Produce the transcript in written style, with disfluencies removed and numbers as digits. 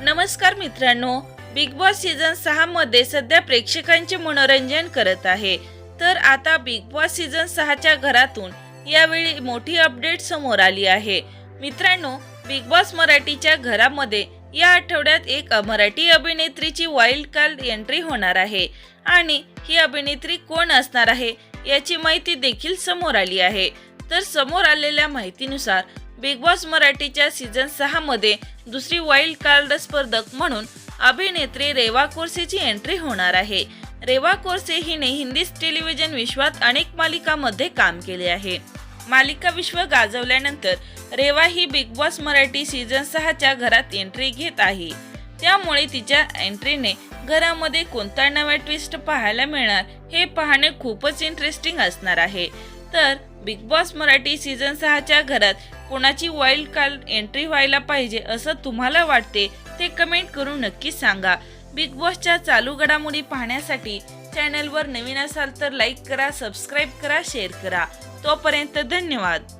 नमस्कार मित्रांनो, big boss season 6 मध्ये सध्या प्रेक्षकांचे मनोरंजन करत आहे। तर आता बिग बॉस सीझन 6 च्या घरातून यावेळी मोठी अपडेट समोर आली आहे। मित्रांनो, बिग बॉस मराठीच्या घरामध्ये या आठवड्यात एक मराठी अभिनेत्रीची वाईल्ड कार्ड एंट्री होणार आहे आणि ही अभिनेत्री कोण असणार आहे याची माहिती देखील समोर आली आहे। तर समोर आलेल्या माहितीनुसार बिग बॉस मराठीच्या सीझन 6 मध्ये दुसरी वाईल्ड कार्ड स्पर्धक म्हणून अभिनेत्री रेवा कोरसेची एंट्री होणार आहे। रेवा कोरसे हिने हिंदी टेलिव्हिजन विश्वात अनेक मालिकांमध्ये काम केले आहे। मालिका विश्व गाजवल्यानंतर रेवा ही बिग बॉस मराठी सीझन 6 च्या घरात एंट्री घेत आहे। त्यामुळे तिच्या एंट्रीने घरामध्ये कोणता नवा ट्विस्ट पाहायला मिळणार हे पाहणे खूपच इंटरेस्टिंग असणार आहे। तर बिग बॉस मराठी सीझन 6 च्या घरात कोणाची वाईल्ड कार्ड एंट्री व्हायला पाहिजे असं तुम्हाला वाटते ते कमेंट करून नक्की सांगा। बिग बॉसच्या चालू घडामोडी पाहण्यासाठी चॅनलवर नवीन असाल तर लाईक करा, सबस्क्राईब करा, शेअर करा। तोपर्यंत धन्यवाद।